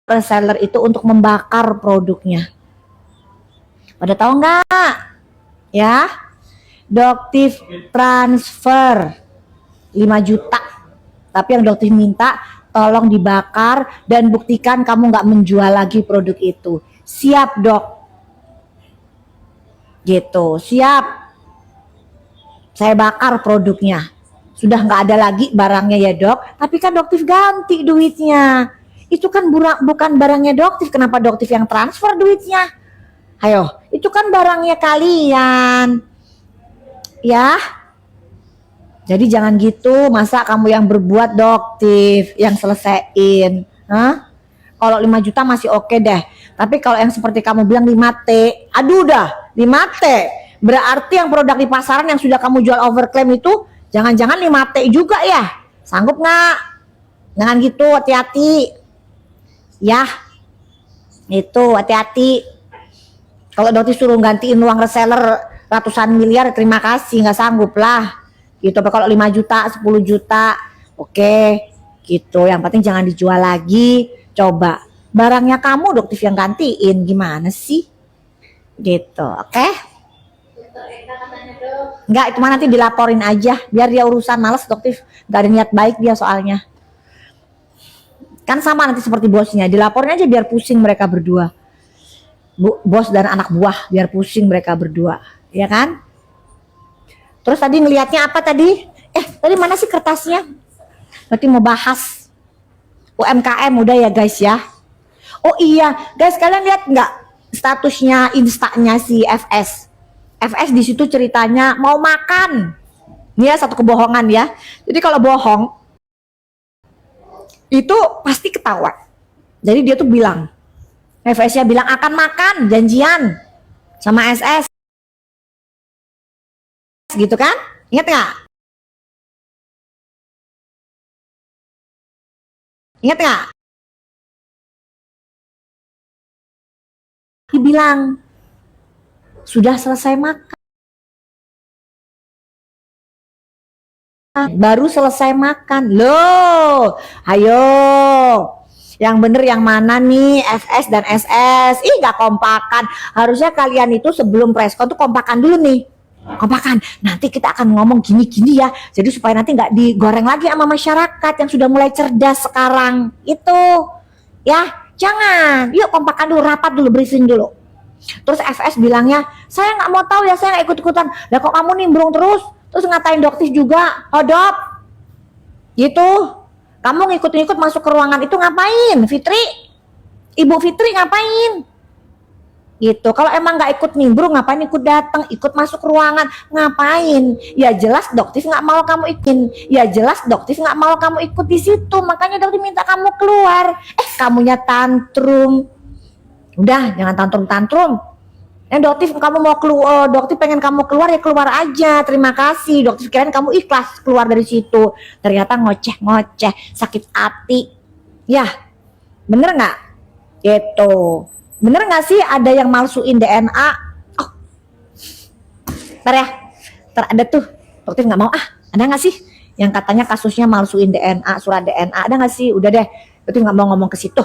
reseller itu untuk membakar produknya. Pada tahu nggak? Ya, Doktif transfer 5 juta. Tapi yang Doktif minta tolong dibakar dan buktikan kamu nggak menjual lagi produk itu. Siap, Dok? Gitu, siap. Saya bakar produknya. Sudah nggak ada lagi barangnya ya, Dok. Tapi kan Doktif ganti duitnya. Itu kan bukan barangnya Doktif. Kenapa Doktif yang transfer duitnya? Ayo, itu kan barangnya kalian. Ya. Jadi jangan gitu, masa kamu yang berbuat, Doktif, yang selesaiin. Hah? Kalau 5 juta masih oke deh. Tapi kalau yang seperti kamu bilang 5T, aduh dah, 5T. Berarti yang produk di pasaran yang sudah kamu jual overclaim itu jangan-jangan 5T juga ya? Sanggup nggak? Jangan gitu, hati-hati. Ya, itu hati-hati. Kalau Doktif suruh gantiin uang reseller ratusan miliar, terima kasih, nggak sanggup lah. Gitu. Kalau 5 juta, 10 juta, oke. Gitu. Yang penting jangan dijual lagi. Coba barangnya kamu Doktif yang gantiin, gimana sih? Gitu, oke? Enggak, itu mah nanti dilaporin aja, biar dia urusan, males Doktif. Gak ada niat baik dia soalnya. Kan sama nanti seperti bosnya, dilaporin aja biar pusing mereka berdua. Bos dan anak buah, biar pusing mereka berdua, ya kan? Terus tadi ngelihatnya apa tadi? Tadi mana sih kertasnya? Berarti mau bahas UMKM udah ya guys ya. Oh iya, guys, kalian lihat nggak statusnya instanya si FS? FS di situ ceritanya mau makan. Ini ya satu kebohongan ya. Jadi kalau bohong itu pasti ketawa. Jadi dia tuh bilang, FS-nya bilang akan makan, janjian sama SS. Gitu kan? Ingat nggak? Ingat nggak? Dibilang sudah selesai makan, baru selesai makan loh. Ayo, yang bener yang mana nih, FS dan SS? Ih, nggak kompakan. Harusnya kalian itu sebelum preskon tuh kompakan dulu nih. Kompakan, nanti kita akan ngomong gini-gini ya, jadi supaya nanti nggak digoreng lagi sama masyarakat yang sudah mulai cerdas sekarang itu ya. Jangan, yuk kompakan dulu, rapat dulu, briefing dulu. Terus FS bilangnya, saya nggak mau tahu ya, saya nggak ikut-ikutan. Lah kok kamu nimbrung terus ngatain Doktif juga, hodop gitu. Kamu ngikut-ngikut masuk ke ruangan itu ngapain, Fitri? Ibu Fitri ngapain? Gitu. Kalau emang nggak ikut nimbrung, ngapain ikut datang, ikut masuk ruangan, ngapain? Ya jelas Doktif nggak mau kamu ikin. Ya jelas Doktif nggak mau kamu ikut di situ. Makanya Doktif minta kamu keluar. Kamunya tantrum. Udah, jangan tantrum-tantrum. Doktif kamu mau keluar, Doktif pengen kamu keluar ya keluar aja. Terima kasih. Doktif kirain kamu ikhlas keluar dari situ. Ternyata ngoceh-ngoceh, sakit hati. Ya, bener nggak? Gitu. Bener nggak sih ada yang malsuin DNA? Oh, ntar ya. Ntar ada tuh. Doktif nggak mau ada nggak sih? Yang katanya kasusnya malsuin DNA, surat DNA, ada nggak sih? Udah deh. Doktif nggak mau ngomong ke situ.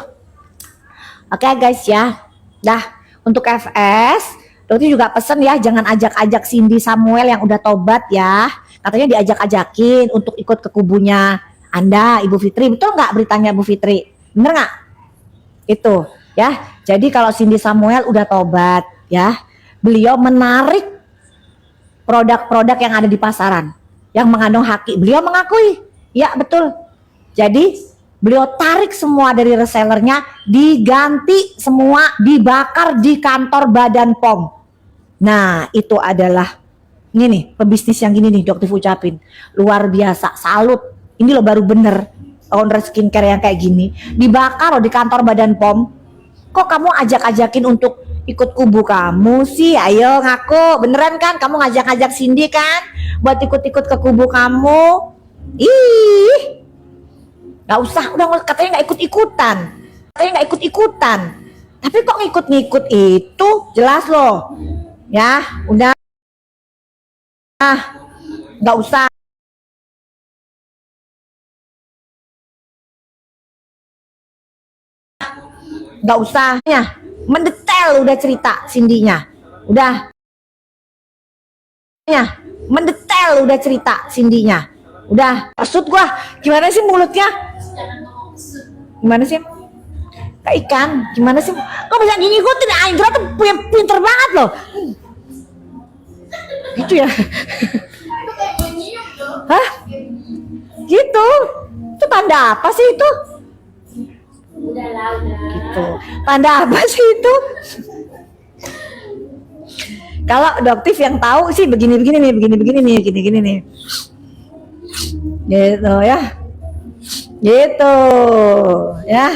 Oke guys ya. Dah, untuk FS, Doktif juga pesen ya, jangan ajak-ajak Cindy Samuel yang udah tobat ya. Katanya diajak-ajakin untuk ikut ke kubunya Anda, Ibu Fitri. Betul nggak beritanya Bu Fitri? Bener nggak? Itu ya. Jadi kalau Cindy Samuel udah tobat ya, beliau menarik produk-produk yang ada di pasaran yang mengandung haki. Beliau mengakui, ya betul. Jadi beliau tarik semua dari resellernya, diganti semua, dibakar di kantor Badan POM. Nah, itu adalah ini nih, pebisnis yang gini nih Doktif ucapin. Luar biasa, salut. Ini loh baru bener owner skincare yang kayak gini. Dibakar loh di kantor Badan POM. Kok kamu ajak-ajakin untuk ikut kubu kamu sih? Ayo ngaku, beneran kan? Kamu ngajak-ngajak Cindy kan? Buat ikut-ikut ke kubu kamu? Ih, gak usah, udah katanya nggak ikut-ikutan. Katanya nggak ikut-ikutan. Tapi kok ngikut-ngikut itu jelas loh. Ya, udah. Nggak usah. Nggak usah ya, mendetail udah cerita Cindy-nya. Udah ya, mendetail udah cerita Cindy-nya. Udah, maksud gua gimana sih mulutnya? Gimana sih? Kayak ikan, gimana sih? Kok bisa gini? Gue tidak, Indra tuh pinter banget loh. Gitu ya? Hah? Gitu? Itu tanda apa sih itu? Gitu. Tanda apa sih itu? Kalau doktif yang tahu sih begini-begini nih, begini-begini nih, gini-gini nih. Gitu ya. Gitu. Ya.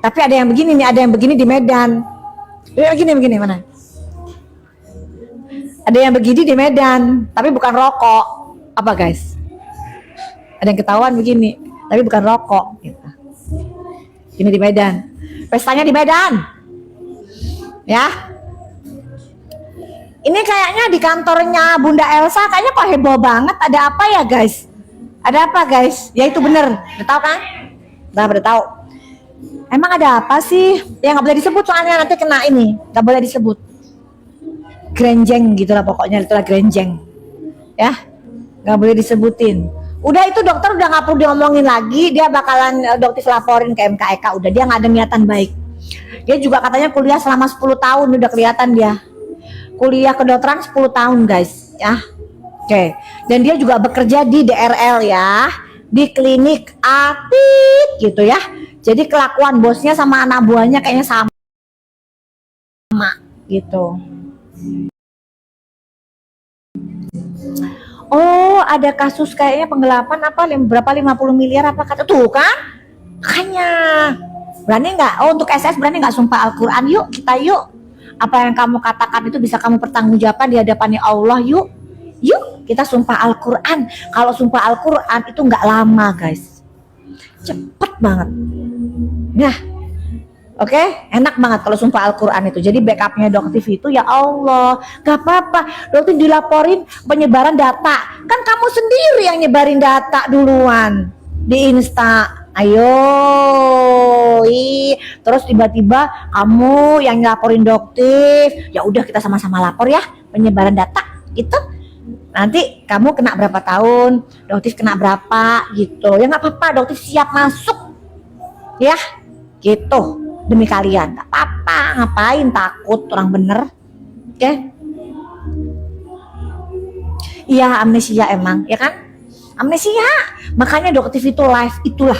Tapi ada yang begini nih, ada yang begini di Medan. Begini mana? Ada yang begini di Medan, tapi bukan rokok. Apa guys? Ada yang ketahuan begini, tapi bukan rokok. Gitu. Ini di Medan. Pestanya di Medan. Ya. Ini kayaknya di kantornya Bunda Elsa, kayaknya kok heboh banget. Ada apa ya guys? Ada apa guys? Ya itu bener. Udah tahu kan? Udah tahu. Emang ada apa sih? Ya nggak boleh disebut soalnya nanti kena ini. Nggak boleh disebut. Grenjeng gitulah pokoknya, itulah grenjeng. Ya, nggak boleh disebutin. Udah itu dokter udah nggak perlu diomongin lagi. Dia bakalan dokter laporin ke MKEK. Udah dia nggak ada niatan baik. Dia juga katanya kuliah selama 10 tahun udah kelihatan dia. Kuliah kedokteran 10 tahun guys. Ya, oke. Dan dia juga bekerja di DRL ya, di klinik Apik gitu ya. Jadi kelakuan bosnya sama anak buahnya kayaknya sama gitu. Oh, ada kasus kayaknya penggelapan apa berapa 50 miliar apa kata tuh kan? Makanya berani nggak? Oh untuk SS berani nggak sumpah Al-Quran? Yuk kita yuk. Apa yang kamu katakan itu bisa kamu pertanggungjawabkan di hadapannya Allah yuk. Yuk kita sumpah Al-Quran. Kalau sumpah Al-Quran itu nggak lama guys. Cepet banget. Nah, oke, enak banget kalau sumpah Al-Quran itu. Jadi backupnya Doktif itu ya Allah, gak apa-apa. Doktif dilaporin penyebaran data. Kan kamu sendiri yang nyebarin data duluan di Insta. Ayo, terus tiba-tiba kamu yang ngelaporin Doktif. Ya udah kita sama-sama lapor ya penyebaran data gitu. Nanti kamu kena berapa tahun, Doktif kena berapa gitu. Ya nggak apa-apa, Doktif siap masuk. Ya, gitu. Demi kalian, nggak apa-apa, ngapain takut orang bener. Oke? Iya amnesia emang, ya kan? Amnesia, makanya Doktif itu live itulah.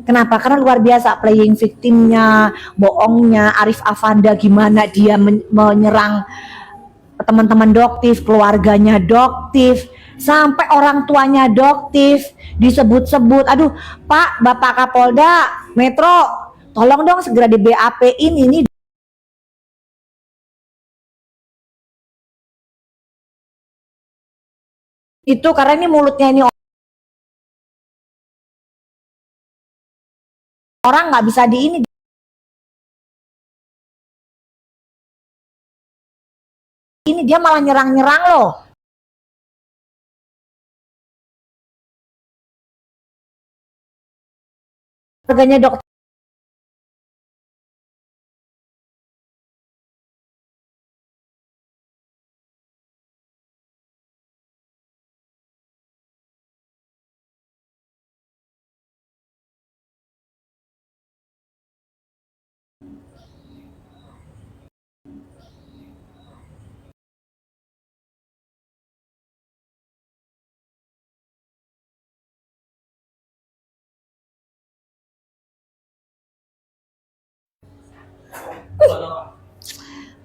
Kenapa? Karena luar biasa playing victimnya, bohongnya, Arif Afanda gimana dia menyerang teman-teman Doktif, keluarganya Doktif, sampai orang tuanya Doktif disebut-sebut. Aduh, Pak, Bapak Kapolda Metro, tolong dong segera di BAP-in ini. Itu karena ini mulutnya ini orang nggak bisa di ini dia malah nyerang-nyerang loh. Harganya Dokter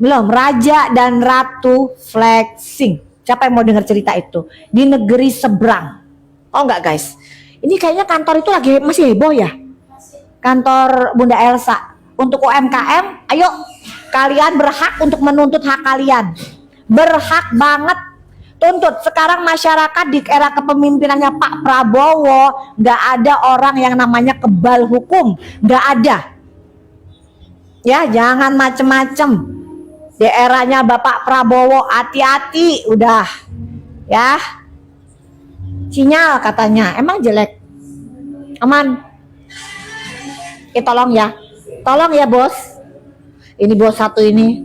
belum, Raja dan Ratu flexing. Siapa yang mau dengar cerita itu? Di negeri seberang. Oh enggak guys, ini kayaknya kantor itu lagi masih heboh ya. Kantor Bunda Elsa. Untuk UMKM, ayo kalian berhak untuk menuntut hak kalian. Berhak banget tuntut. Sekarang masyarakat di era kepemimpinannya Pak Prabowo nggak ada orang yang namanya kebal hukum, nggak ada. Ya jangan macem-macem. Di eranya Bapak Prabowo hati-hati udah ya. Sinyal katanya emang jelek. Aman. Tolong ya. Tolong ya bos. Ini bos satu ini.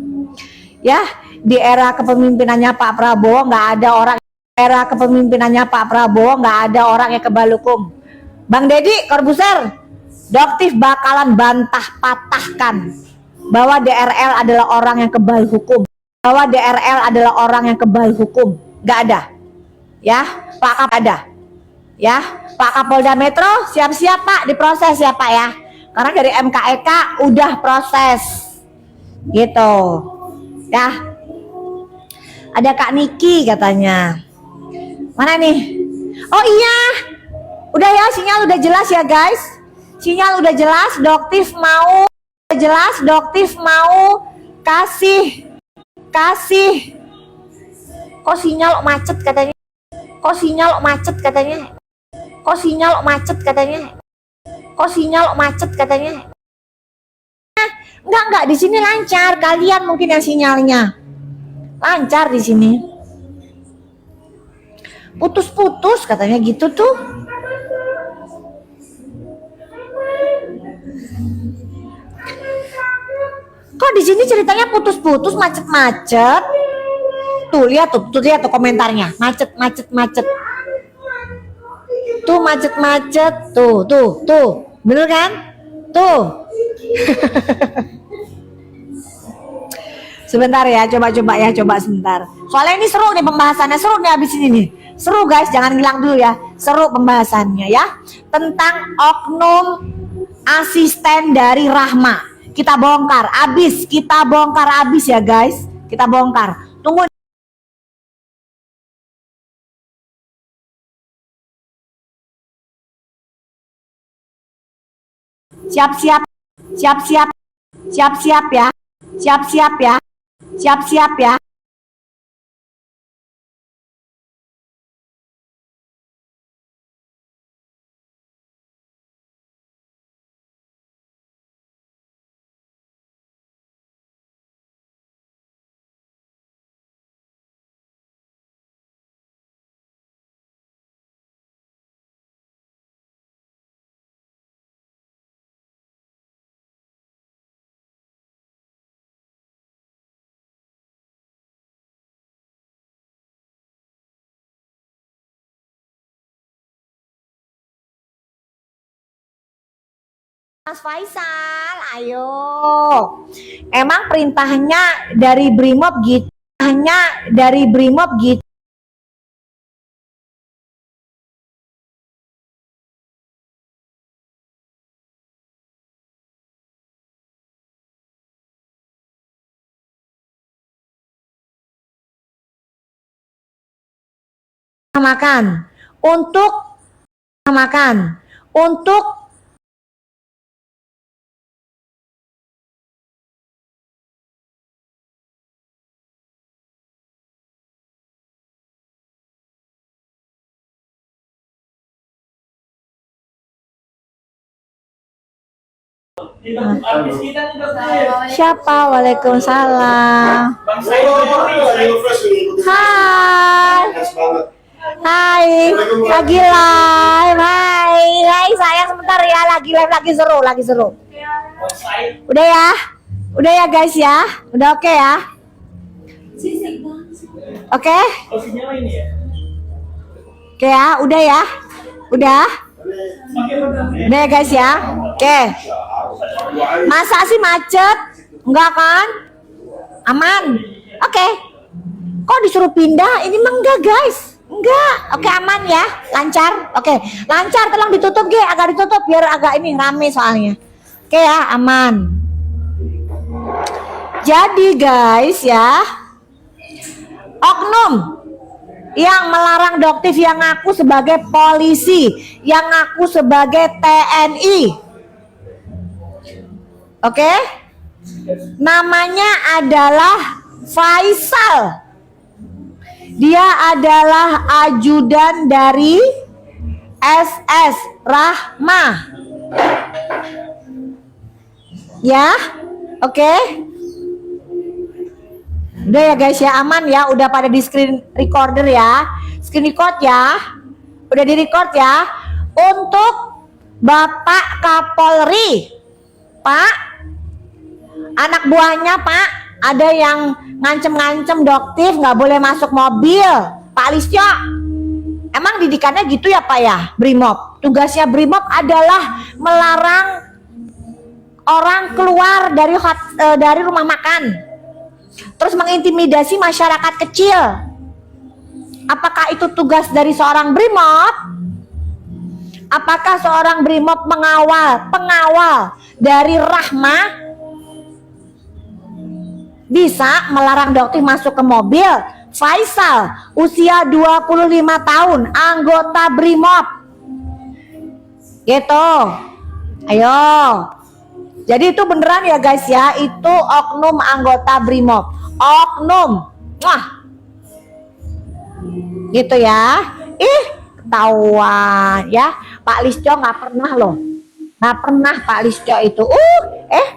Ya, di era kepemimpinannya Pak Prabowo nggak ada orang. Era kepemimpinannya Pak Prabowo nggak ada orang yang kebal hukum. Bang Deddy Corbuzier, Doktif bakalan bantah patahkan bahwa DRL adalah orang yang kebal hukum. Bahwa DRL adalah orang yang kebal hukum. Nggak ada. Ya, Pak Kap ada. Ya, Pak Kapolda Metro siap-siap Pak diproses ya Pak ya. Karena dari MKEK udah proses. Gitu. Ya. Ada Kak Niki katanya. Mana nih? Oh iya. Udah ya, sinyal udah jelas ya guys. Sinyal udah jelas, Doktif mau kasih kok sinyal macet katanya. Kok sinyal macet katanya. Enggak, di sini lancar. Kalian mungkin yang sinyalnya lancar di sini. Putus-putus katanya gitu tuh. Kok di sini ceritanya putus-putus, macet-macet. Tuh lihat tuh komentarnya. Macet. Tuh macet-macet. Tuh. Bener kan? Tuh. Sebentar ya, coba sebentar. Soalnya ini seru nih pembahasannya, seru nih abis ini nih. Seru guys, jangan hilang dulu ya. Seru pembahasannya ya. Tentang oknum asisten dari Rahma. Kita bongkar abis ya guys. Kita bongkar. Tunggu. Siap-siap ya. Mas Faisal, ayo. Emang perintahnya dari Brimob gitu. Makan untuk siapa? Waalaikumsalam. Hai, lagi live. Hai sayang, sebentar ya, lagi live, lagi seru. Udah ya guys ya, udah oke ya. Oke ya, udah ya guys ya. Oke. Masa sih macet? Enggak kan? Aman. Oke. Kok disuruh pindah? Ini mah enggak guys. Enggak. Oke, aman ya. Lancar. Oke. Lancar, tolong ditutup agak ditutup biar agak ini rame soalnya. Oke ya, aman. Jadi guys ya, oknum yang melarang Doktif yang ngaku sebagai polisi, yang ngaku sebagai TNI. Oke? Namanya adalah Faisal. Dia adalah ajudan dari SS Rahma. Ya? Oke? Udah ya guys ya, aman ya, udah pada di screen recorder ya. Screen record ya. Udah di record ya. Untuk Bapak Kapolri, Pak Anak buahnya Pak, ada yang ngancem-ngancem Doktif nggak boleh masuk mobil. Pak Listio, emang didikannya gitu ya Pak ya, Brimob? Tugasnya Brimob adalah melarang orang keluar dari rumah makan, terus mengintimidasi masyarakat kecil. Apakah itu tugas dari seorang Brimob? Apakah seorang Brimob pengawal dari Rahma bisa melarang Doktif masuk ke mobil? Faisal, usia 25 tahun, anggota Brimob. Gitu. Ayo. Jadi itu beneran ya guys ya, itu oknum anggota Brimob. Oknum. Wah. Gitu ya. Ketahuan ya. Pak Listio nggak pernah loh. Nggak pernah Pak Listio itu.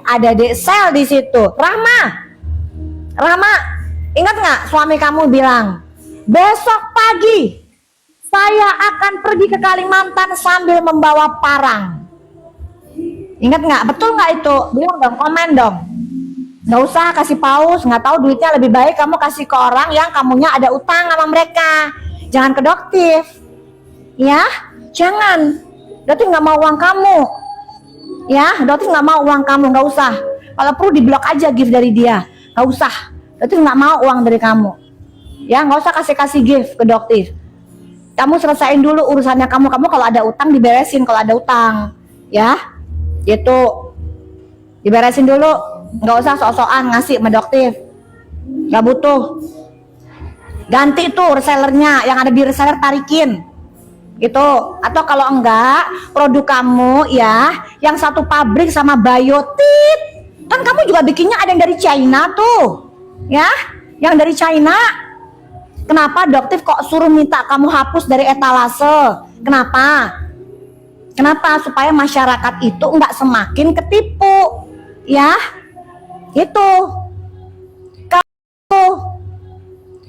Ada Desel di situ. Rahma, ingat nggak suami kamu bilang, besok pagi saya akan pergi ke Kalimantan sambil membawa parang. Ingat nggak? Betul nggak itu? Bilang dong, komen dong. Nggak usah kasih paus, nggak tahu duitnya, lebih baik kamu kasih ke orang yang kamunya ada utang sama mereka. Jangan ke Doktif. Ya, jangan. Doktif nggak mau uang kamu. Ya, Doktif nggak mau uang kamu, nggak usah. Kalau perlu diblok aja gift dari dia. Nggak usah. Doktif nggak mau uang dari kamu. Ya, nggak usah kasih gift ke Doktif. Kamu selesain dulu urusannya kamu. Kamu kalau ada utang diberesin kalau ada utang. Ya, gitu. Diberesin dulu. Nggak usah sok-sokan ngasih sama Doktif. Nggak butuh. Ganti tuh resellernya. Yang ada di reseller tarikin. Gitu. Atau kalau enggak, produk kamu ya, yang satu pabrik sama Biotit. Kan kamu juga bikinnya ada yang dari China tuh. Ya, yang dari China. Kenapa Doktif kok suruh minta kamu hapus dari etalase? Kenapa? Supaya masyarakat itu enggak semakin ketipu. Ya, gitu.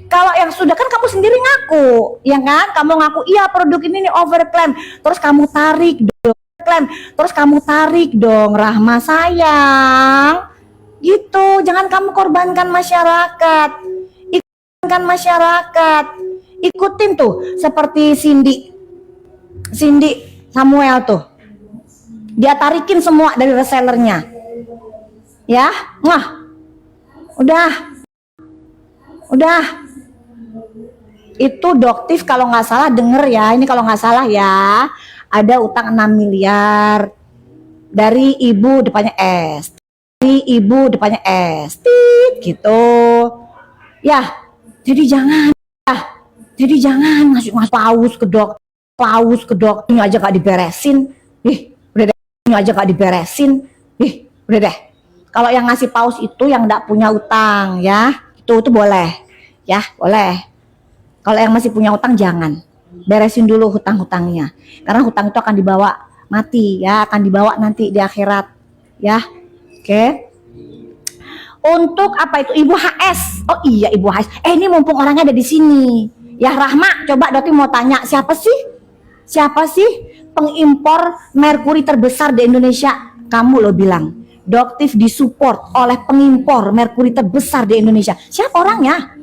Kalau yang sudah kan kamu sendiri ngaku, ya kan? Kamu ngaku, iya produk ini nih overclaim. Terus kamu tarik dong, Rahma sayang. Gitu, jangan kamu korbankan masyarakat. Ikutin tuh seperti Cindy Samuel tuh. Dia tarikin semua dari resellernya. Ya, udah. Itu Doktif kalau nggak salah denger ya, ini kalau nggak salah ya, ada utang 6 miliar dari ibu depannya S. Gitu. Ya, jadi jangan ngasih paus ke dok. Ini aja gak diberesin. Udah deh. Kalau yang ngasih paus itu yang gak punya utang ya, itu boleh. Ya, boleh. Kalau yang masih punya utang jangan. Beresin dulu hutang-hutangnya. Karena hutang itu akan dibawa mati ya, akan dibawa nanti di akhirat. Ya. Oke. Untuk apa itu Ibu HS? Oh iya Ibu HS. Ini mumpung orangnya ada di sini. Ya Rahma, coba Doktif mau tanya siapa sih pengimpor merkuri terbesar di Indonesia? Kamu lo bilang. Doktif disupport oleh pengimpor merkuri terbesar di Indonesia. Siapa orangnya?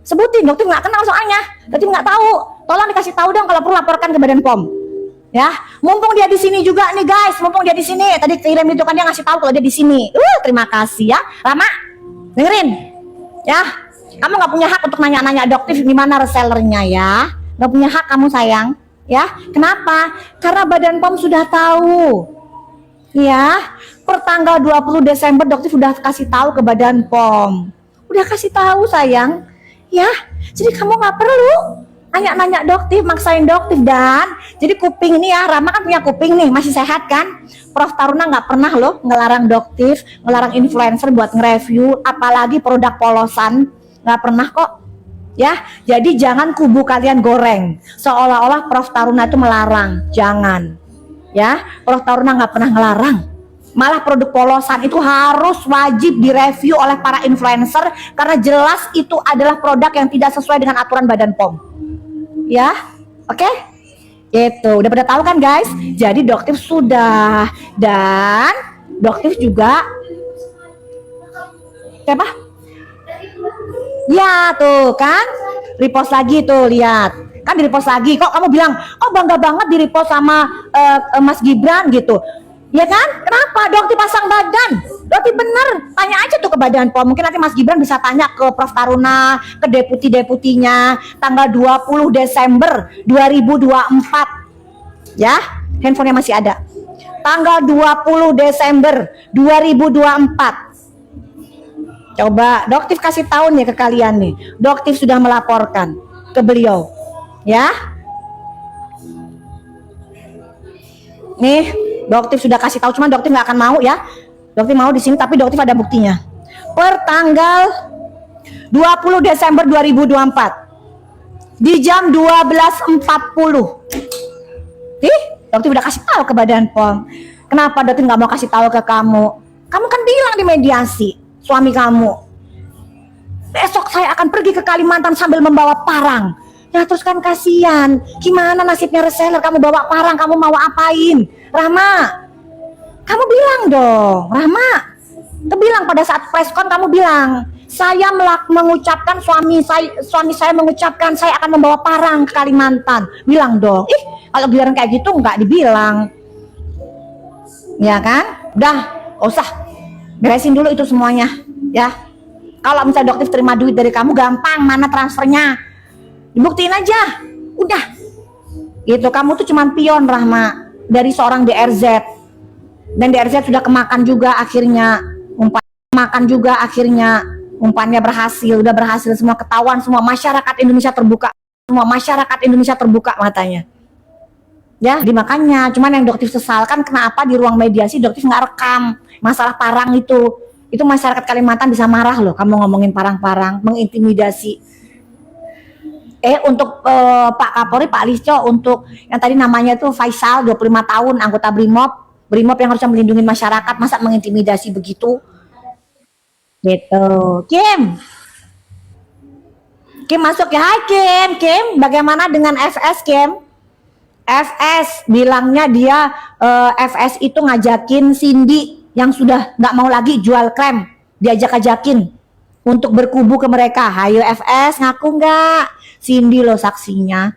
Sebutin, Doktif nggak kenal soalnya. Doktif nggak tahu. Tolong dikasih tahu dong kalau perlu laporkan ke Badan POM. Ya, mumpung dia di sini juga nih guys, Tadi kirim itu kan dia ngasih tahu kalau dia di sini. Terima kasih ya, Rama. Dengerin, ya. Kamu nggak punya hak untuk nanya-nanya Doktif gimana resellernya ya. Nggak punya hak kamu sayang, ya. Kenapa? Karena Badan POM sudah tahu. Ya, per tanggal 20 Desember Doktif sudah kasih tahu ke Badan POM. Udah kasih tahu sayang, ya. Jadi kamu nggak perlu nanya-nanya Doktif, maksain Doktif. Dan jadi kuping ini ya, Rama kan punya kuping nih, masih sehat kan? Prof Taruna nggak pernah loh ngelarang Doktif, ngelarang influencer buat nge-review, apalagi produk polosan, nggak pernah kok. Ya, jadi jangan kubu kalian goreng, seolah-olah Prof Taruna itu melarang, jangan. Ya, Prof Taruna nggak pernah ngelarang. Malah produk polosan itu harus wajib direview oleh para influencer karena jelas itu adalah produk yang tidak sesuai dengan aturan Badan POM. Ya, oke? Gitu, udah pada tahu kan guys? Jadi Doktif sudah, dan Doktif juga Siapa? Ya tuh kan, repost lagi tuh, lihat kan di repost lagi. Kok kamu bilang, oh bangga banget di repost sama Mas Gibran gitu, ya kan? Kenapa? Dokti pasang badan, Dokti bener, tanya aja tuh ke Badan POM. Mungkin nanti Mas Gibran bisa tanya ke Prof Taruna, ke deputi-deputinya, tanggal 20 Desember 2024 ya, handphonenya masih ada, tanggal 20 Desember 2024. Coba Doktif kasih tahu nih ke kalian nih, Doktif sudah melaporkan ke beliau, ya. Nih, Doktif sudah kasih tahu, cuman Doktif nggak akan mau ya. Doktif mau di sini, tapi Doktif ada buktinya. Per tanggal 20 Desember 2024 di jam 12.40. Doktif udah kasih tahu ke Badan POM. Kenapa Doktif nggak mau kasih tahu ke kamu? Kamu kan bilang di mediasi, suami kamu, besok saya akan pergi ke Kalimantan sambil membawa parang. Ya terus kan kasihan, gimana nasibnya reseller, kamu bawa parang, kamu mau apain? Rahma, kamu bilang dong, Rahma, kamu bilang pada saat preskon, kamu bilang, saya mengucapkan suami saya mengucapkan saya akan membawa parang ke Kalimantan. Bilang dong. Kalau giliran kayak gitu nggak dibilang, ya kan? Udah, gak usah, beresin dulu itu semuanya, ya. Kalau misalnya Doktif terima duit dari kamu, gampang, mana transfernya, dibuktiin aja, udah. Gitu, kamu tuh cuman pion, Rahma, dari seorang DRZ, dan DRZ sudah kemakan juga akhirnya, umpannya berhasil, udah berhasil, semua ketahuan, semua masyarakat Indonesia terbuka matanya. Ya, makanya, cuman yang Doktif sesalkan kenapa di ruang mediasi Doktif nggak rekam masalah parang itu. Itu masyarakat Kalimantan bisa marah loh, kamu ngomongin parang-parang, mengintimidasi. Untuk Pak Kapolri, Pak Lisco, untuk yang tadi namanya tuh Faisal, 25 tahun, anggota Brimob yang harusnya melindungi masyarakat, masa mengintimidasi begitu? Gitu. Kim masuk ya. Hai Kim, bagaimana dengan FS, Kim? FS bilangnya dia FS itu ngajakin Cindy yang sudah nggak mau lagi jual krem, diajak-ajakin untuk berkubu ke mereka. Hayo FS, ngaku nggak? Cindy loh saksinya,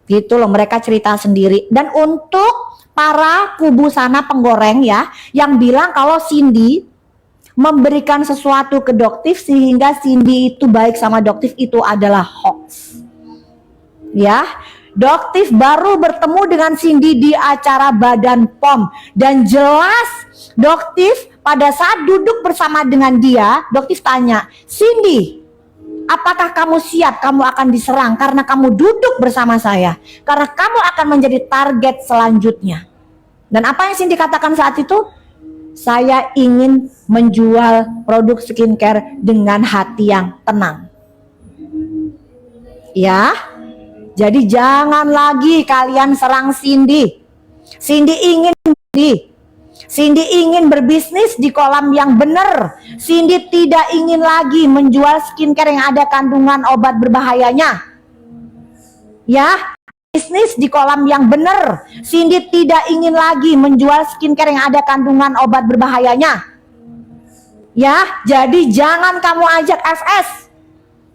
gitu loh, mereka cerita sendiri. Dan untuk para kubu sana penggoreng ya, yang bilang kalau Cindy memberikan sesuatu ke Doktif sehingga Cindy itu baik sama Doktif, itu adalah hoax. Ya, Doktif baru bertemu dengan Cindy di acara Badan POM, dan jelas Doktif pada saat duduk bersama dengan dia, Doktif tanya, Cindy, apakah kamu siap kamu akan diserang karena kamu duduk bersama saya, karena kamu akan menjadi target selanjutnya. Dan apa yang Cindy katakan saat itu? Saya ingin menjual produk skincare dengan hati yang tenang. Ya, jadi jangan lagi kalian serang Cindy. Cindy ingin berbisnis di kolam yang benar. Cindy tidak ingin lagi menjual skincare yang ada kandungan obat berbahayanya. Ya, bisnis di kolam yang benar. Cindy tidak ingin lagi menjual skincare yang ada kandungan obat berbahayanya. Ya, jadi jangan kamu ajak FS.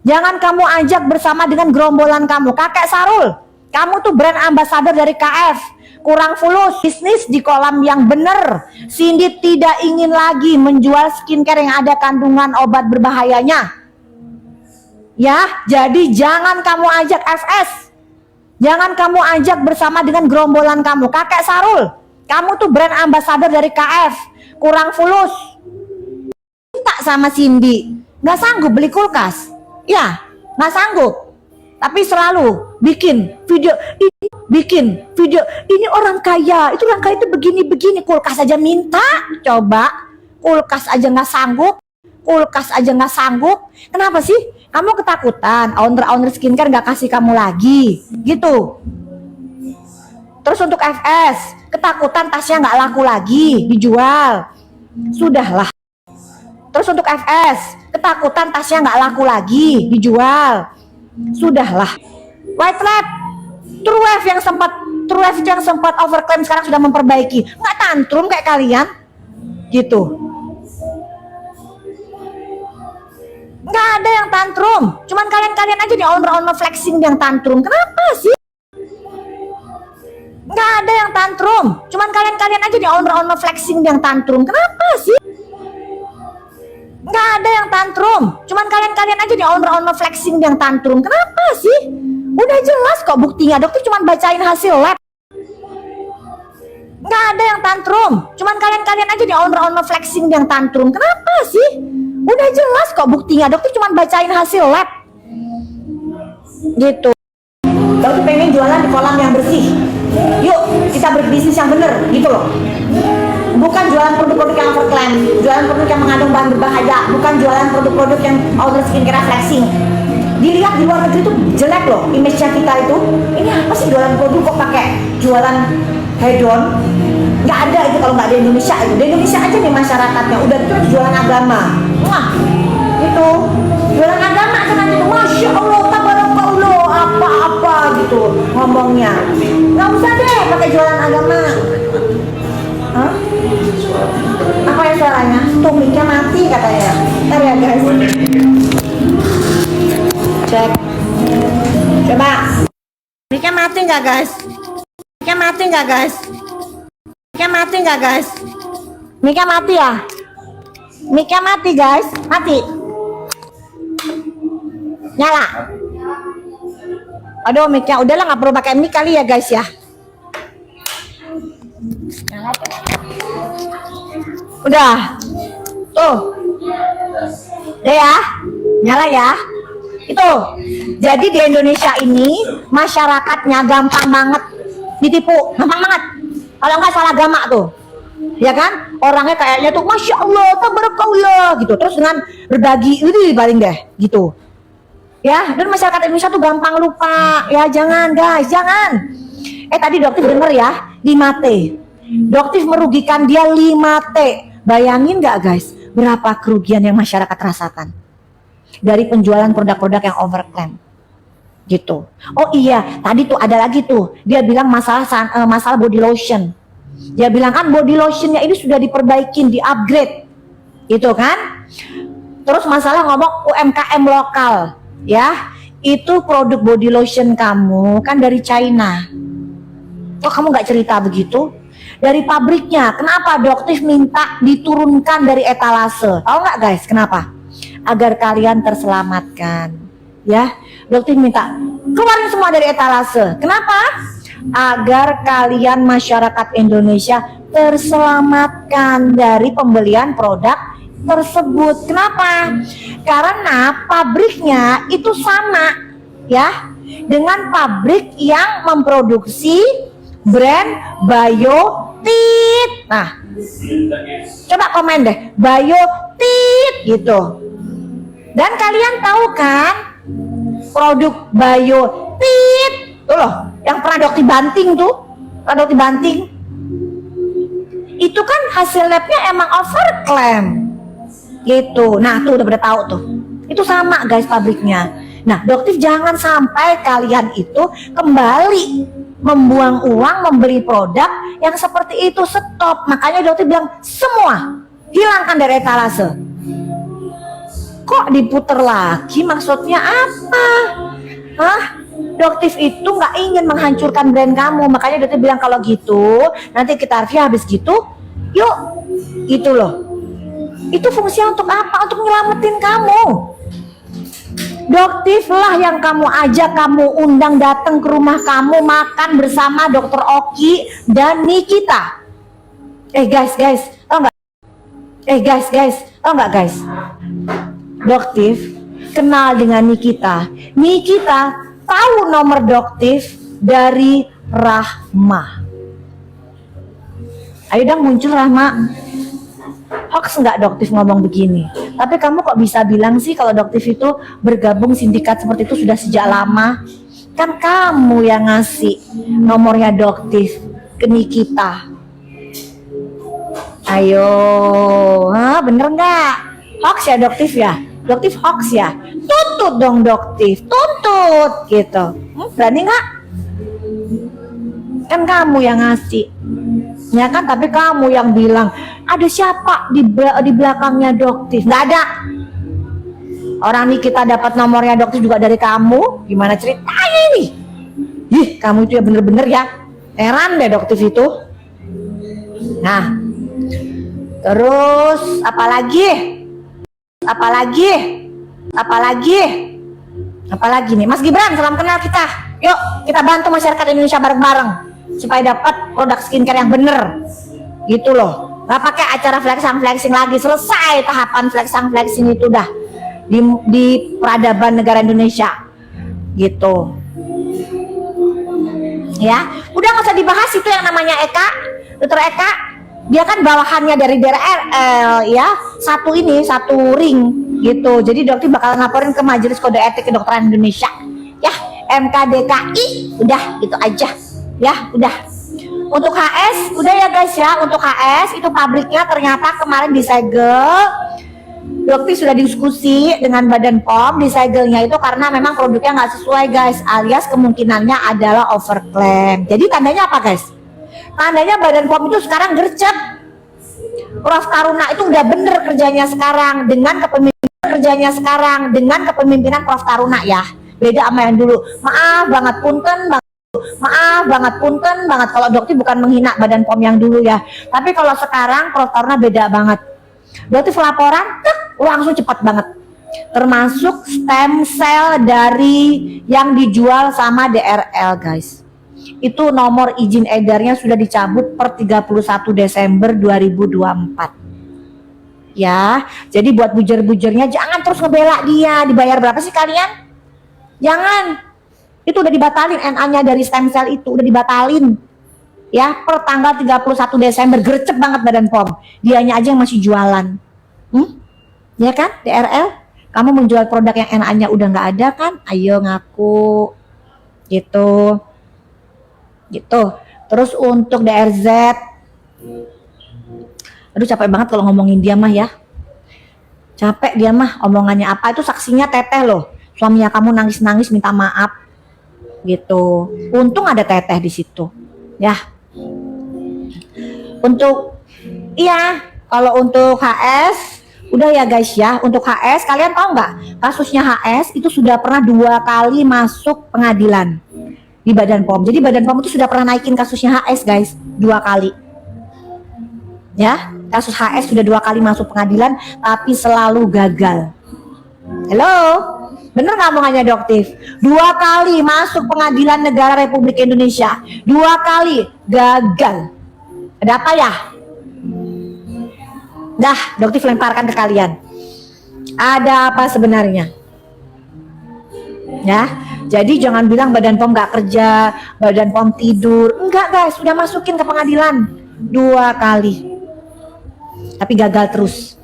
Jangan kamu ajak bersama dengan gerombolan kamu. Kakek Sarul, kamu tuh brand ambassador dari KF. Kurang fulus. Bisnis di kolam yang benar. Cindy tidak ingin lagi menjual skincare yang ada kandungan obat berbahayanya. Ya, jadi jangan kamu ajak FS. Jangan kamu ajak bersama dengan gerombolan kamu. Kakek Sarul, kamu tuh brand ambassador dari KF. Kurang fulus. Minta sama Cindy, nggak sanggup beli kulkas. Ya, nggak sanggup. Tapi selalu bikin video. Ini orang kaya, itu orang kaya itu begini-begini. Kulkas aja minta, coba. Kulkas aja nggak sanggup. Kenapa sih? Kamu ketakutan owner skincare nggak kasih kamu lagi, gitu. Terus untuk FS, ketakutan tasnya nggak laku lagi, dijual. Sudahlah. Terus untuk FS, ketakutan tasnya nggak laku lagi, dijual. Sudahlah. White Lab, True Wave yang sempat overclaim sekarang sudah memperbaiki. Nggak tantrum kayak kalian, gitu. Nggak ada yang tantrum, cuman kalian aja nih owner flexing yang tantrum. Kenapa sih? Nggak ada yang tantrum, cuman kalian aja nih owner flexing yang tantrum. Kenapa sih? Nggak ada yang tantrum, cuman kalian aja nih owner flexing yang tantrum. Kenapa sih? Udah jelas kok buktinya, dokter cuman bacain hasil lab. Nggak ada yang tantrum, cuman kalian aja nih owner flexing yang tantrum. Kenapa sih? Udah jelas kok buktinya, dokter cuman bacain hasil lab. Gitu. Dokter pengen jualan di kolam yang bersih. Yuk kita berbisnis yang bener, gitu loh. Bukan jualan produk-produk yang overclaim, jualan produk yang mengandung bahan berbahaya, bukan jualan produk-produk yang outer skincare flexing. Dilihat di luar negeri tuh jelek loh image-nya kita itu. Ini apa sih jualan produk kok pakai jualan hedon? Nggak ada itu kalau nggak di Indonesia itu. Di Indonesia aja nih masyarakatnya udah itu jualan agama. Wah, itu jualan agama kan aja tuh, masya Allah, tabarakallah, apa-apa gitu ngomongnya. Nggak usah deh pakai jualan agama. Hah? Apa ya suaranya? Tuh mic-nya mati katanya. Ntar ya guys. Cek. Coba. Mic-nya mati nggak guys? Mic-nya mati nggak guys? Mic-nya mati nggak guys? Mic-nya mati ya? Mic-nya mati guys? Mati. Nyala. Aduh mic-nya udahlah nggak perlu pakai mic kali ya guys ya. Udah. Tuh. Udah ya. Nyala ya. Itu. Jadi di Indonesia ini masyarakatnya gampang banget ditipu, gampang banget. Kalau nggak salah agama tuh. Ya kan? Orangnya kayaknya tuh masya Allah, tabarakallah gitu. Terus dengan berbagi ini paling deh gitu. Ya, dan masyarakat Indonesia tuh gampang lupa. Ya jangan guys, jangan. Tadi dokter denger ya, 5T. Dokter merugikan dia 5T. Bayangin nggak guys, berapa kerugian yang masyarakat rasakan dari penjualan produk-produk yang overclaim gitu. Oh iya, tadi tuh ada lagi tuh, dia bilang masalah body lotion. Dia bilang kan body lotionnya ini sudah diperbaikin, di upgrade, gitu kan? Terus masalah ngomong UMKM lokal, ya itu produk body lotion kamu kan dari China. Kok kamu nggak cerita begitu? Dari pabriknya, kenapa dokter minta diturunkan dari etalase? Tahu nggak guys, kenapa? Agar kalian terselamatkan, ya. Dokter minta keluarin semua dari etalase. Kenapa? Agar kalian masyarakat Indonesia terselamatkan dari pembelian produk tersebut. Kenapa? Karena pabriknya itu sama, ya, dengan pabrik yang memproduksi brand Biotit. Nah, coba komen deh, Biotit gitu. Dan kalian tahu kan produk Biotit tuh loh, yang pernah dokter banting tuh, pernah dokter banting. Itu kan hasil labnya emang overclaim gitu. Nah tuh udah pada tahu tuh, itu sama guys pabriknya. Nah dokter jangan sampai kalian itu kembali membuang uang membeli produk yang seperti itu. Stop. Makanya dokter bilang semua hilangkan dari etalase. Kok diputer lagi, maksudnya apa? Hah? Dokter itu nggak ingin menghancurkan brand kamu. Makanya dokter bilang kalau gitu nanti kita review habis gitu yuk, itu loh. Itu fungsinya untuk apa? Untuk nyelamatin kamu. Dokter lah yang kamu ajak, kamu undang datang ke rumah kamu makan bersama Dokter Oki dan Nikita. Guys, tau nggak? Tau nggak guys? Dokter kenal dengan Nikita. Nikita tahu nomor dokter dari Rahma. Ayo dong muncul Rahma. Hoax nggak dokter ngomong begini? Tapi kamu kok bisa bilang sih kalau dokter itu bergabung sindikat seperti itu sudah sejak lama? Kan kamu yang ngasih nomornya dokter ke Nikita. Ayo, bener nggak? Hoax ya dokter ya? Dokter hoax ya? Tuntut dong dokter, tuntut gitu. Berani nggak? Kan kamu yang ngasih, ya kan? Tapi kamu yang bilang ada siapa di belakangnya dokter? Nggak ada. Orang nih kita dapat nomornya dokter juga dari kamu. Gimana ceritanya ini? Ih, kamu itu ya bener-bener ya. Heran deh dokter itu. Nah, terus apalagi? Apalagi nih, Mas Gibran, salam kenal kita. Yuk, kita bantu masyarakat Indonesia bareng-bareng supaya dapat produk skincare yang bener. Gitu loh. Gak pakai acara flexing lagi, selesai tahapan flexing itu dah di peradaban negara Indonesia. Gitu. Ya, udah nggak usah dibahas itu yang namanya Eka, Dokter Eka. Dia kan bawahannya dari DRL ya, satu ring gitu. Jadi dokter bakal ngaporin ke Majelis Kode Etik Kedokteran Indonesia. Ya, MKDKI, udah gitu aja. Ya, udah. Untuk HS, udah ya guys ya. Untuk HS itu pabriknya ternyata kemarin disegel. Dokter sudah diskusi dengan Badan POM, disegelnya itu karena memang produknya nggak sesuai guys, alias kemungkinannya adalah overclaim. Jadi tandanya apa guys? Tandanya Badan POM itu sekarang gercep. Prof Taruna itu udah bener kerjanya sekarang dengan kepemimpinan Prof Taruna ya. Beda sama yang dulu. Maaf banget punten banget kalau dokter bukan menghina Badan POM yang dulu ya. Tapi kalau sekarang Prof Taruna beda banget. Dokter laporan langsung cepat banget. Termasuk stem cell dari yang dijual sama DRL guys. Itu nomor izin edarnya sudah dicabut per 31 Desember 2024. Ya, jadi buat bujer-bujernya jangan terus ngebela dia. Dibayar berapa sih kalian? Jangan. Itu udah dibatalin, NA-nya dari stem cell itu udah dibatalin. Ya, per tanggal 31 Desember gercep banget Badan POM. Dianya aja yang masih jualan. Ya kan, DRL? Kamu menjual produk yang NA-nya udah nggak ada kan? Ayo ngaku. Gitu. Terus untuk DRZ, aduh capek banget kalau ngomongin dia mah ya. Capek dia mah, omongannya apa itu saksinya teteh loh. Suaminya kamu nangis-nangis minta maaf. Gitu. Untung ada teteh di situ. Ya. Kalau untuk HS udah ya guys ya. Untuk HS kalian tahu nggak? Kasusnya HS itu sudah pernah 2 kali masuk pengadilan di Badan POM. Jadi Badan POM itu sudah pernah naikin kasusnya HS guys 2 kali. Ya, kasus HS sudah 2 kali masuk pengadilan tapi selalu gagal. Halo, bener nggak omongannya Doktif? 2 kali masuk pengadilan negara Republik Indonesia, 2 kali gagal. Ada apa ya? Dah, Doktif lemparkan ke kalian. Ada apa sebenarnya? Ya, jadi jangan bilang Badan POM nggak kerja, Badan POM tidur. Enggak guys, sudah masukin ke pengadilan 2 kali. Tapi gagal terus.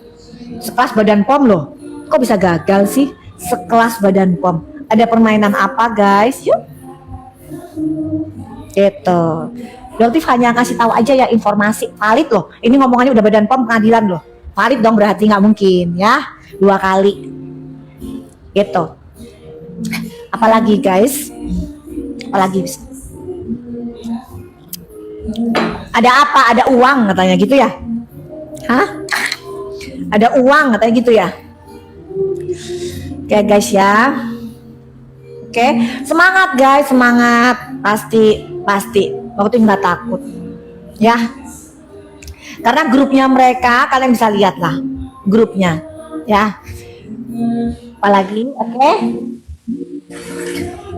Sekelas Badan POM loh. Kok bisa gagal sih? Sekelas Badan POM. Ada permainan apa guys? Yuk. Gitu. Doktif hanya kasih tahu aja ya informasi valid loh. Ini ngomongannya udah Badan POM pengadilan loh. Valid dong, berarti nggak mungkin ya 2 kali. Gitu. Apalagi guys? Apalagi? Ada apa? Ada uang katanya gitu ya? Hah? Ada uang katanya gitu ya? Oke guys ya. Oke, semangat guys, semangat. Pasti. Waktu nggak takut. Ya. Karena grupnya mereka kalian bisa lihat lah grupnya. Ya. Apalagi? Oke.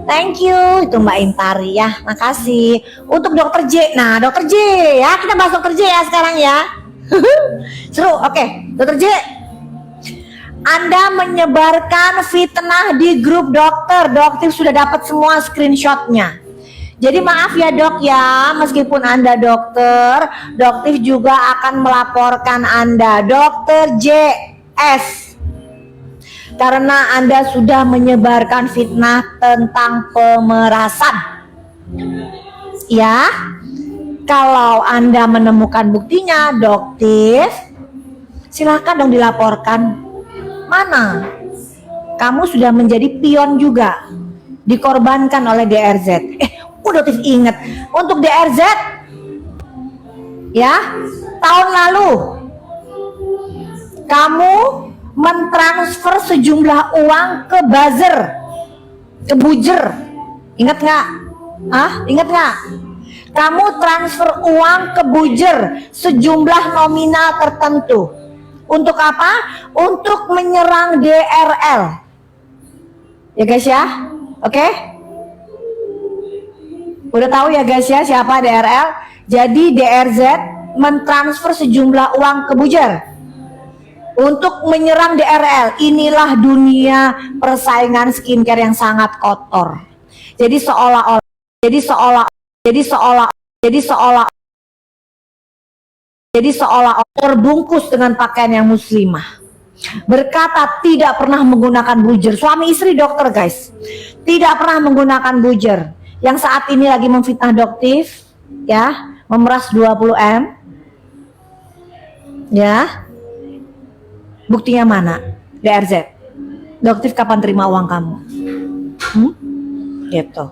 Thank you, itu Mbak Intari ya, makasih. Untuk Dokter J, nah Dokter J ya, kita bahas Dokter J ya sekarang ya. Seru, oke. Dokter J, Anda menyebarkan fitnah di grup dokter. Dokter sudah dapat semua screenshotnya. Jadi maaf ya dok ya, meskipun Anda dokter, Dokter juga akan melaporkan Anda, Dokter JS. Karena Anda sudah menyebarkan fitnah tentang pemerasan. Ya, kalau Anda menemukan buktinya, Dokter, silakan dong dilaporkan. Mana? Kamu sudah menjadi pion juga, dikorbankan oleh DRZ. Dokter ingat, untuk DRZ, ya, tahun lalu kamu mentransfer sejumlah uang ke buzzer, ke bujer. Ingat nggak? Ingat nggak? Kamu transfer uang ke bujer sejumlah nominal tertentu. Untuk apa? Untuk menyerang DRL. Ya guys ya? Oke? Udah tahu ya guys ya siapa DRL? Jadi DRZ mentransfer sejumlah uang ke bujer untuk menyerang DRL. Inilah dunia persaingan skincare yang sangat kotor. Jadi seolah-olah terbungkus dengan pakaian yang muslimah. Berkata tidak pernah menggunakan bujer. Suami istri dokter guys, tidak pernah menggunakan bujer. Yang saat ini lagi memfitnah Doktif, ya, memeras 20M, ya. Buktinya mana? DRZ. Doktif kapan terima uang kamu? Gitu.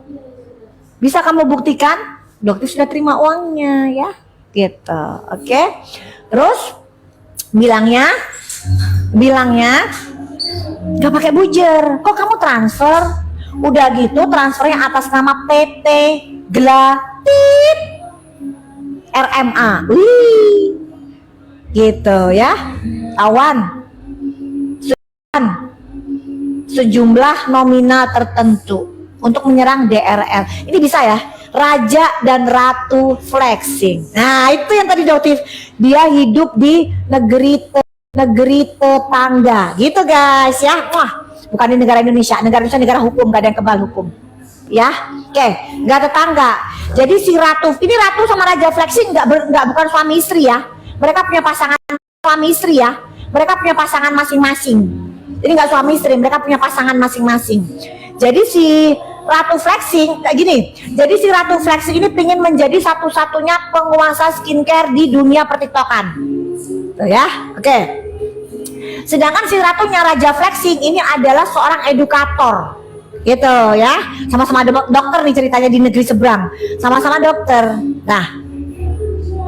Bisa kamu buktikan? Doktif sudah terima uangnya, ya. Gitu. Oke. Terus bilangnya nggak pakai bujer. Kok kamu transfer? Udah gitu transfernya atas nama PT Glatit RMA. Wih. Gitu ya. Tawan. Sejumlah nominal tertentu untuk menyerang DRL. Ini bisa ya. Raja dan Ratu flexing. Nah, itu yang tadi Doktif. Dia hidup di negeri tetangga. Gitu guys ya. Wah, bukan di negara Indonesia. Negara Indonesia negara hukum, gak ada yang kebal hukum. Ya, oke, nggak tetangga. Jadi si Ratu, ini Ratu sama Raja flexing nggak bukan suami istri ya. Mereka punya pasangan suami istri ya. Mereka punya pasangan masing-masing. Jadi nggak suami istri, mereka punya pasangan masing-masing. Jadi si Ratu flexing kayak gini. Jadi si Ratu flexing ini pengen menjadi satu-satunya penguasa skincare di dunia pertiktokan. Tuh ya, oke. Sedangkan si ratunya Raja flexing ini adalah seorang edukator, gitu ya. Sama-sama dokter nih ceritanya di negeri seberang. Sama-sama dokter. Nah,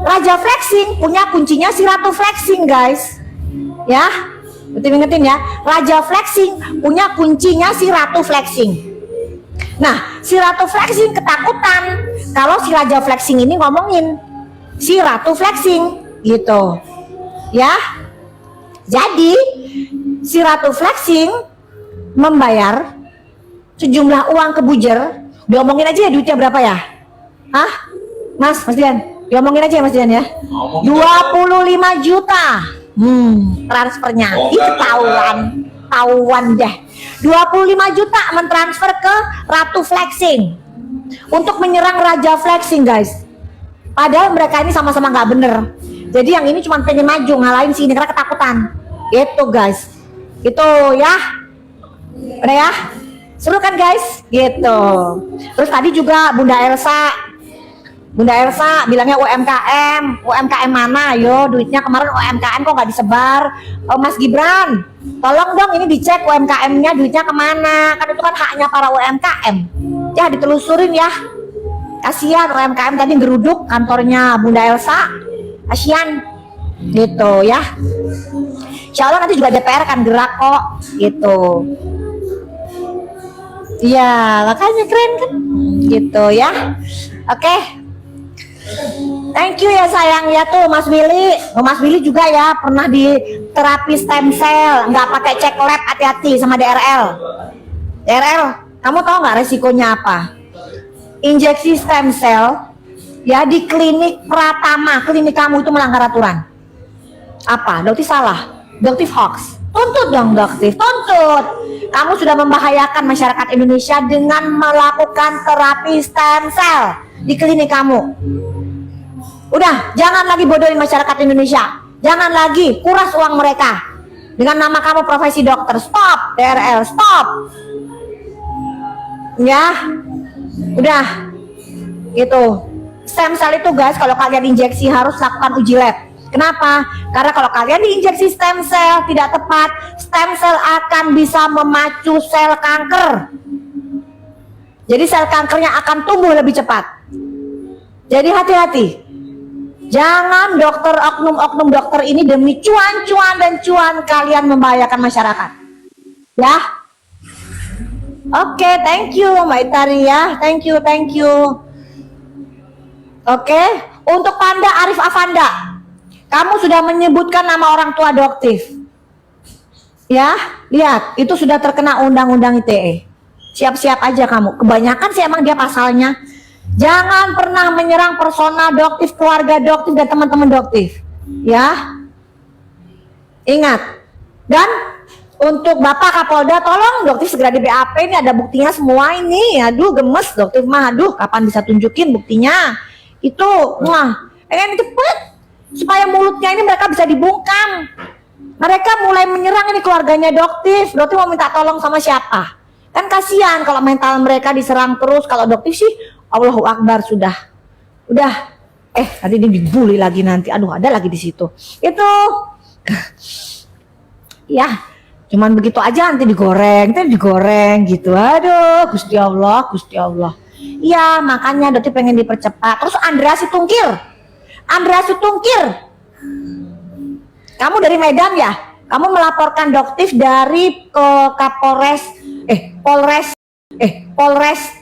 Raja flexing punya kuncinya si Ratu flexing guys. Ya, betul ingetin ya. Raja flexing punya kuncinya si Ratu flexing. Nah, si Ratu flexing ketakutan kalau si Raja flexing ini ngomongin si Ratu flexing, gitu. Ya. Jadi si Ratu flexing membayar sejumlah uang ke bujer. Diomongin aja ya duitnya berapa ya? Mas Dian, diomongin aja ya Mas Dian ya. 25 juta. Transfernya. Itu tahuan deh. 25 juta mentransfer ke Ratu flexing untuk menyerang Raja flexing guys. Padahal mereka ini sama-sama nggak bener. Jadi yang ini cuma pengen maju, ngalahin si ini karena ketakutan. Gitu guys. Gitu ya. Udah ya? Seru kan guys? Gitu. Terus tadi juga Bunda Elsa bilangnya UMKM. UMKM mana? Yo, duitnya kemarin UMKM kok nggak disebar. Mas Gibran, tolong dong ini dicek UMKM-nya duitnya kemana. Kan itu kan haknya para UMKM. Ya ditelusurin ya. Kasihan UMKM tadi geruduk kantornya Bunda Elsa. Kasihan gitu ya. Insya Allah nanti juga DPR kan gerak kok gitu. Iya makanya keren kan gitu ya. Oke. Thank you ya sayang ya tuh Mas Willy. Mas Willy juga ya pernah di terapi stem cell, nggak pakai cek lab, hati-hati sama DRL. Kamu tahu nggak resikonya apa? Injeksi stem cell ya di klinik Pratama, klinik kamu itu melanggar aturan. Apa? Doktif salah, Doktif hoax. Tuntut dong Doktif, tuntut. Kamu sudah membahayakan masyarakat Indonesia dengan melakukan terapi stem cell di klinik kamu. Udah, jangan lagi bodohin masyarakat Indonesia. Jangan lagi kuras uang mereka dengan nama kamu profesi dokter. Stop, DRL, stop. Ya, udah, gitu. Stem cell itu guys, kalau kalian injeksi harus lakukan uji lab. Kenapa? Karena kalau kalian diinjeksi stem cell tidak tepat, stem cell akan bisa memacu sel kanker. Jadi sel kankernya akan tumbuh lebih cepat. Jadi hati-hati. Jangan dokter, oknum-oknum dokter ini demi cuan-cuan dan cuan kalian membahayakan masyarakat. Ya. Oke, thank you Mbak Itari ya. Thank you. Oke, untuk Panda Arif Afanda, kamu sudah menyebutkan nama orang tua Doktif. Ya, lihat, itu sudah terkena undang-undang ITE. Siap-siap aja kamu. Kebanyakan sih emang dia pasalnya. Jangan pernah menyerang personal Doktif, keluarga Doktif dan teman-teman Doktif. Ya. Ingat. Dan untuk Bapak Kapolda, tolong Doktif segera di BAP, ini ada buktinya semua ini. Aduh, gemes Doktif mah. Aduh, kapan bisa tunjukin buktinya? Itu, wah, pengen cepet supaya mulutnya ini mereka bisa dibungkam. Mereka mulai menyerang ini keluarganya Doktif. Doktif mau minta tolong sama siapa? Kan kasihan kalau mental mereka diserang terus. Kalau Doktif sih, Allahu Akbar sudah. Udah. Tadi ini dibully lagi nanti. Aduh, ada lagi di situ. Itu. Ya. Cuman begitu aja nanti digoreng gitu. Aduh, Gusti Allah. Iya, makanya Doktif pengen dipercepat. Terus Andrea Situngkir. Kamu dari Medan ya? Kamu melaporkan Doktif dari ke Polres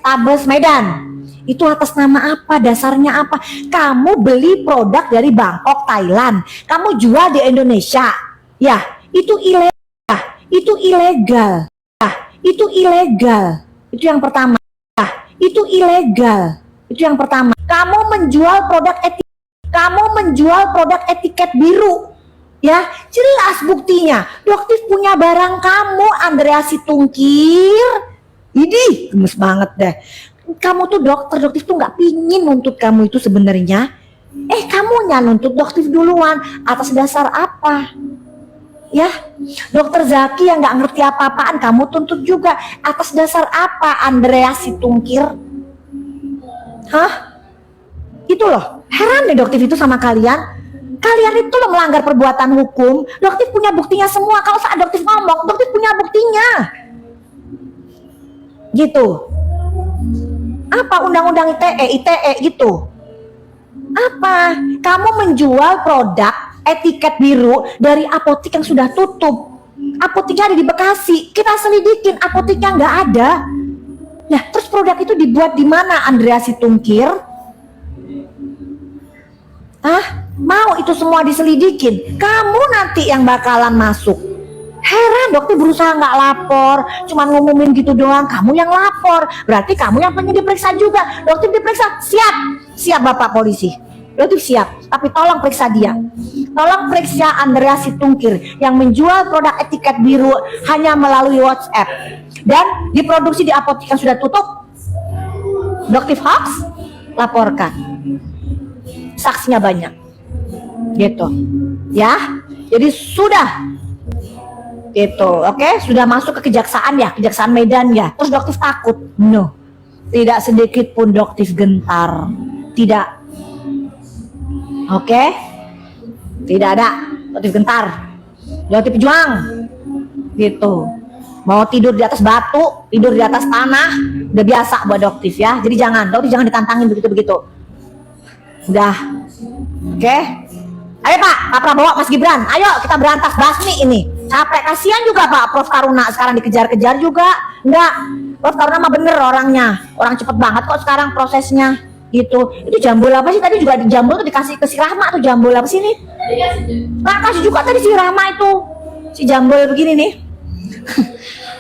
Tabes Medan. Itu atas nama apa? Dasarnya apa? Kamu beli produk dari Bangkok, Thailand. Kamu jual di Indonesia. Ya, itu ilegal. Itu ilegal. Itu yang pertama. Kamu menjual produk etiket biru. Ya, jelas buktinya. Doktif punya barang kamu, Andrea Situngkir. Idih, gemes banget deh. Kamu tuh Doktif tuh nggak pingin nuntut kamu itu sebenarnya. Kamunya nuntut Doktif duluan. Atas dasar apa? Ya, Dokter Zaki yang nggak ngerti apa-apaan kamu tuntut juga. Atas dasar apa, Andrea Situngkir? Hah? Itu loh, heran deh Doktif itu sama kalian. Kalian itu loh melanggar perbuatan hukum. Doktif punya buktinya semua. Kalau saat Doktif ngomong, Doktif punya buktinya. Gitu. Apa undang-undang ITE gitu? Apa? Kamu menjual produk etiket biru dari apotik yang sudah tutup. Apotiknya ada di Bekasi. Kita selidikin, apotiknya nggak ada. Nah, terus produk itu dibuat di mana, Andrea Situngkir? Mau itu semua diselidikin? Kamu nanti yang bakalan masuk. Heran, Doktif berusaha nggak lapor, cuman ngumumin gitu doang. Kamu yang lapor, berarti kamu yang pengen diperiksa juga. Doktif diperiksa, siap Bapak polisi. Doktif siap, tapi tolong periksa dia. Tolong periksa Andrea Situngkir yang menjual produk etiket biru hanya melalui WhatsApp dan diproduksi di apotek yang sudah tutup. Doktif hoax, laporkan. Saksinya banyak. Gitu. Ya. Jadi sudah gitu, oke? Sudah masuk ke kejaksaan ya, Kejaksaan Medan ya. Terus Doktif takut? No. Tidak sedikit pun Doktif gentar. Tidak. Oke? Tidak ada Doktif gentar. Doktif juang. Gitu. Mau tidur di atas batu, tidur di atas tanah, udah biasa buat Doktif ya. Jadi Doktif jangan ditantangin begitu-begitu. Udah. Oke? Ayo Pak Prabowo, Mas Gibran, ayo kita berantas basmi ini. Capek, kasihan juga Pak Prof Karuna sekarang dikejar-kejar juga. Enggak, Prof Karuna mah bener orangnya. Orang cepet banget kok sekarang prosesnya. Gitu. Itu jambul apa sih tadi juga di jambul tuh dikasih ke si Rahma tuh jambul apa sih nih? Nah, kasih juga tadi si Rahma itu. Si jambul begini nih.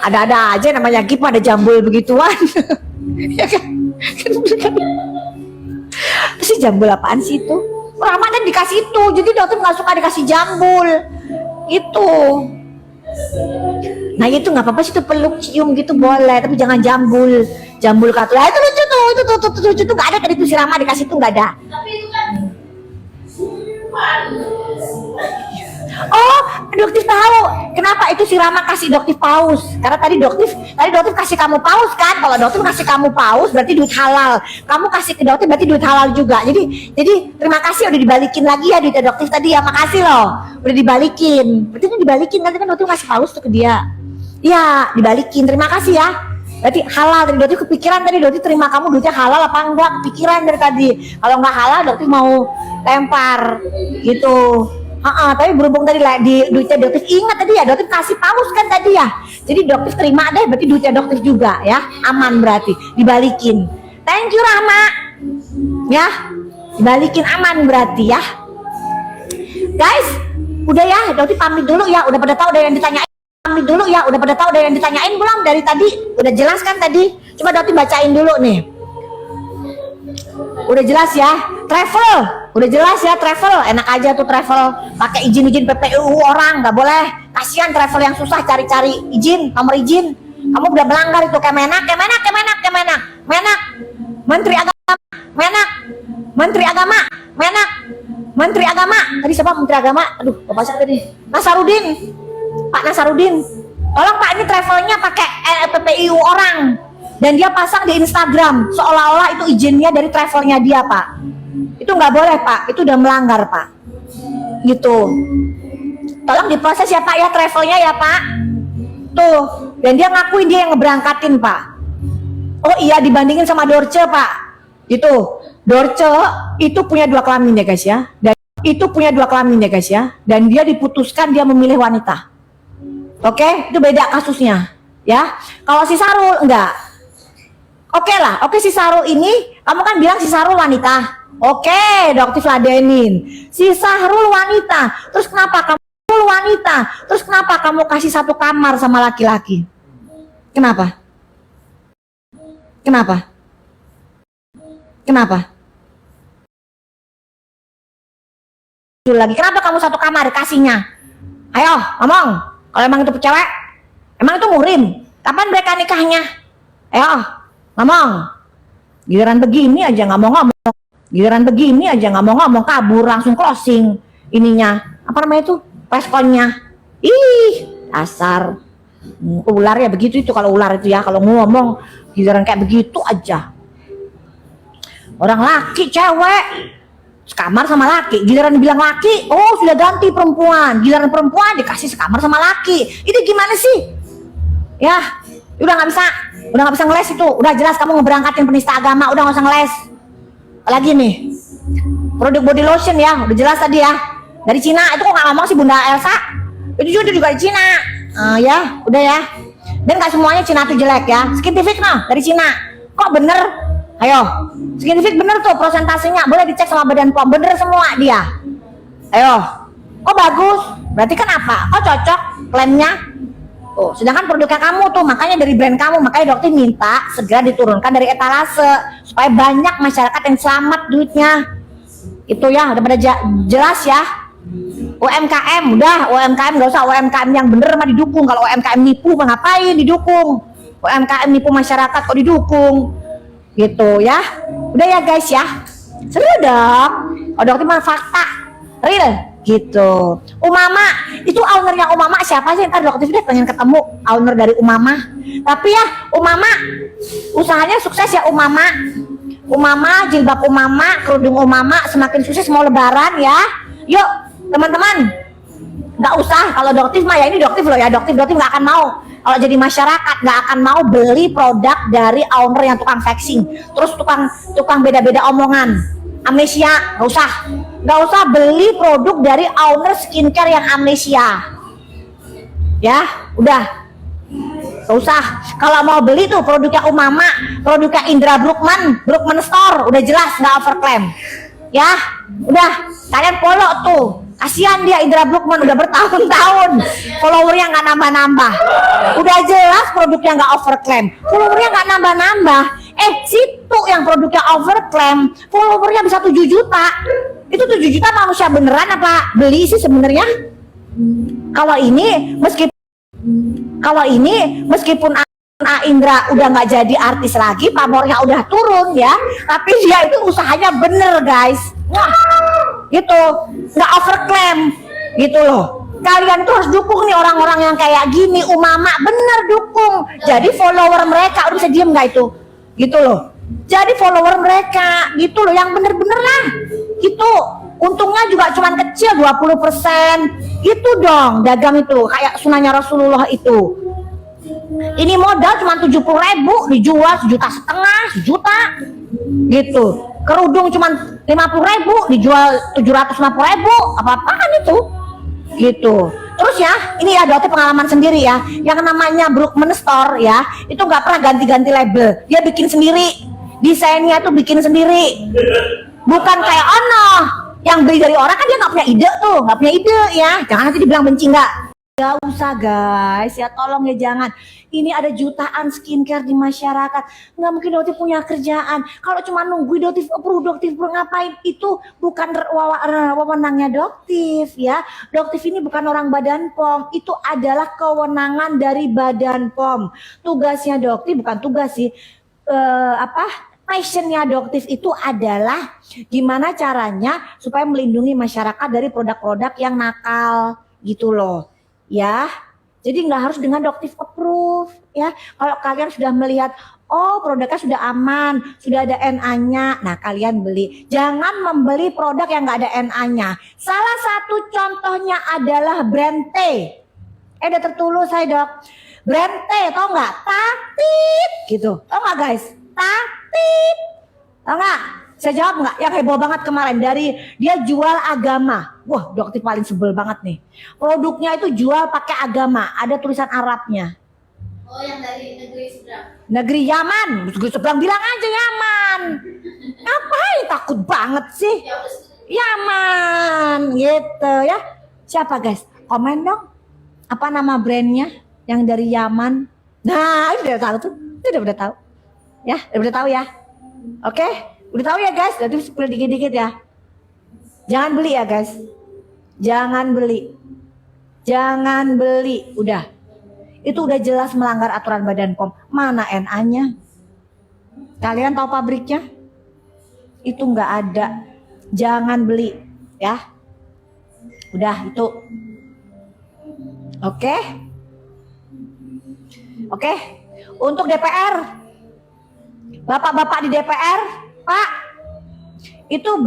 Ada-ada aja namanya Gip ada jambul begituan. Ya kan? Terus si jambul apaan sih itu? Rahma dan dikasih itu, jadi Doktif nggak suka dikasih jambul. Itu. Nah itu nggak apa-apa sih, itu peluk cium gitu boleh, tapi jangan jambul. Jambul kata, itu lucu tuh, itu lucu tuh nggak ada tadi tuh si Rahma dikasih tuh nggak ada. Tapi itu kan. Oh, Doktif tahu kenapa itu si Rama kasih Doktif paus. Karena tadi Doktif kasih kamu paus kan. Kalau Doktif kasih kamu paus berarti duit halal. Kamu kasih ke Doktif berarti duit halal juga. Jadi terima kasih udah dibalikin lagi ya duit Doktif tadi ya. Makasih loh. Udah dibalikin. Berarti kan dibalikin, nanti kan Doktif kasih paus tuh ke dia. Iya, dibalikin. Terima kasih ya. Berarti halal tadi Doti kepikiran tadi Doti terima kamu duitnya halal apa enggak, kepikiran dari tadi. Kalau enggak halal Doti mau lempar gitu. Tapi berhubung tadi di duitnya Doktif ingat tadi ya Doktif kasih paus kan tadi ya. Jadi Doktif terima deh berarti duitnya Doktif juga ya. Aman berarti dibalikin. Thank you Rahma. Ya. Dibalikin aman berarti ya. Guys, udah ya Doktif pamit dulu ya. Udah pada tahu dari yang ditanyain. Pamit dulu ya. Udah pada tahu dari yang ditanyain belum dari tadi? Udah jelas kan tadi? Coba Doktif bacain dulu nih. Udah jelas ya, travel, udah jelas ya travel, enak aja tuh travel, pakai izin PPU orang, nggak boleh, kasihan travel yang susah cari-cari izin, nomor izin, kamu udah melanggar itu Kemenak, Menteri Agama, Menteri Agama, tadi siapa Menteri Agama? Aduh, apa sih tadi? Pak Nasarudin, tolong Pak ini travelnya pakai PPU orang. Dan dia pasang di Instagram seolah-olah itu izinnya dari travelnya dia Pak. Itu nggak boleh Pak, itu udah melanggar Pak. Gitu. Tolong diproses ya Pak ya travelnya ya Pak. Tuh. Dan dia ngakuin dia yang ngeberangkatin Pak. Oh iya dibandingin sama Dorce Pak. Gitu. Dorce itu punya 2 kelamin ya guys ya. Dan itu punya 2 kelamin ya guys ya. Dan dia diputuskan dia memilih wanita. Oke, itu beda kasusnya. Ya. Kalau si Sarul enggak. Oke lah, oke si Sarul ini, kamu kan bilang si Sarul wanita. Oke, Doktif ladenin. Si Sarul wanita, terus kenapa kamu wanita? Terus kenapa kamu kasih 1 kamar sama laki-laki? Kenapa? Lagi, kenapa kamu 1 kamar kasihnya? Ayo, ngomong. Kalau emang itu cewek, emang itu muhrim. Kapan mereka nikahnya? Ayo. Ngomong, giliran begini aja nggak mau ngomong, kabur langsung closing ininya, apa namanya itu, responnya. Ih, dasar ular ya begitu itu kalau ular itu ya, kalau ngomong giliran kayak begitu aja. Orang laki cewek sekamar sama laki, giliran bilang laki, oh sudah ganti perempuan, giliran perempuan dikasih sekamar sama laki. Ini gimana sih? Ya, udah nggak bisa ngeles itu, udah jelas kamu ngeberangkatin penista agama, udah nggak usah ngeles. Lagi nih, produk body lotion ya, udah jelas tadi ya, dari Cina. Itu kok nggak ngomong sih Bunda Elsa? Itu juga dari Cina. Ya, udah ya. Dan nggak semuanya Cina tuh jelek ya. Scientific nah dari Cina. Kok bener? Ayo, Scientific bener tuh prosentasenya, boleh dicek sama Badan POM, bener semua dia. Ayo, kok bagus? Berarti kan apa? Kok cocok klaimnya? Oh, sedangkan produknya kamu tuh, makanya dari brand kamu, makanya Dokter minta segera diturunkan dari etalase supaya banyak masyarakat yang selamat duitnya. Itu ya, udah pada jelas ya. UMKM, udah UMKM nggak usah, UMKM yang bener mah didukung. Kalau UMKM nipu mah ngapain didukung? UMKM nipu masyarakat kok didukung? Gitu ya. Udah ya guys ya. Seru dong. Oh Dokter mah fakta, real. Gitu. Umama itu ownernya Umama siapa sih? Ntar Dokter dia pengen ketemu owner dari Umama. Tapi ya Umama usahanya sukses ya Umama. Jilbab Umama, kerudung Umama semakin sukses mau lebaran ya. Yuk teman-teman, nggak usah kalau Dokter mah ya ini Dokter loh ya, Dokter nggak akan mau kalau jadi masyarakat nggak akan mau beli produk dari owner yang tukang flexing, terus tukang beda-beda omongan. Amnesia, nggak usah beli produk dari owner skincare yang amnesia. Ya, udah, nggak usah. Kalau mau beli tuh produknya Umama, produknya Indra Brookman Store, udah jelas nggak overclaim. Ya, udah, kalian follow tuh. Kasihan dia Indra Brookman udah bertahun-tahun followernya nggak nambah-nambah. Udah jelas produknya nggak overclaim, followernya nggak nambah-nambah. Situ yang produknya overclaim, followernya bisa 7 juta. Itu 7 juta manusia beneran apa beli sih sebenarnya? Kalau ini meskipun Indra udah nggak jadi artis lagi, pamornya udah turun ya, tapi dia itu usahanya bener guys. Wah, gitu, nggak overclaim gitu loh. Kalian tuh harus dukung nih orang-orang yang kayak gini. Umama bener dukung. Jadi follower mereka udah bisa diem nggak itu? Gitu loh. Jadi follower mereka gitu loh yang bener-bener lah. Gitu. Untungnya juga cuman kecil 20%. Gitu dong dagang itu kayak sunahnya Rasulullah itu. Ini modal cuma 70.000 dijual 1,5 juta, 1 juta gitu. Kerudung cuma 50.000 dijual 750.000, apa-apaan itu gitu. Terus ya, ini ya Doktif pengalaman sendiri ya, yang namanya Brookman Store ya, itu nggak pernah ganti-ganti label, dia bikin sendiri, desainnya tuh bikin sendiri, bukan kayak Ono yang beli dari orang kan dia nggak punya ide tuh, nggak punya ide ya, jangan nanti dibilang benci nggak. Gak usah guys ya, tolong ya jangan. Ini ada jutaan skincare di masyarakat, nggak mungkin Doktif punya kerjaan kalau cuma nunggu Doktif approve ngapain. Itu bukan wewenangnya Doktif ya. Doktif ini bukan orang Badan POM, itu adalah kewenangan dari Badan POM. Tugasnya Doktif bukan tugas sih, passionnya Doktif itu adalah gimana caranya supaya melindungi masyarakat dari produk-produk yang nakal gitu loh ya. Jadi nggak harus dengan Doktif approve ya. Kalau kalian sudah melihat, oh produknya sudah aman, sudah ada NA-nya, nah kalian beli. Jangan membeli produk yang nggak ada NA-nya. Salah satu contohnya adalah brand T. Udah tertulis saya Dok. Brand T, tau nggak? Tatip gitu. Tau nggak guys? Tatip. Tau nggak? Saya jawab nggak? Yang heboh banget kemarin dari dia jual agama. Wah, Doktif paling sebel banget nih. Produknya itu jual pakai agama, ada tulisan Arabnya. Oh, yang dari negeri seberang. Negeri Yaman, negeri seberang bilang aja Yaman. Ngapain takut banget sih? Yaman, gitu ya. Siapa guys? Komen dong. Apa nama brandnya yang dari Yaman? Nah, ini udah tahu tuh. Itu udah tahu. Ya, udah tahu ya. Oke, udah tahu ya guys. Jadi spill dikit-dikit ya. Jangan beli ya guys. Jangan beli. Jangan beli. Udah. Itu udah jelas melanggar aturan Badan POM. Mana NA-nya? Kalian tahu pabriknya? Itu nggak ada. Jangan beli ya. Udah itu. Oke. Oke. Untuk DPR. Bapak-bapak di DPR, Pak. Itu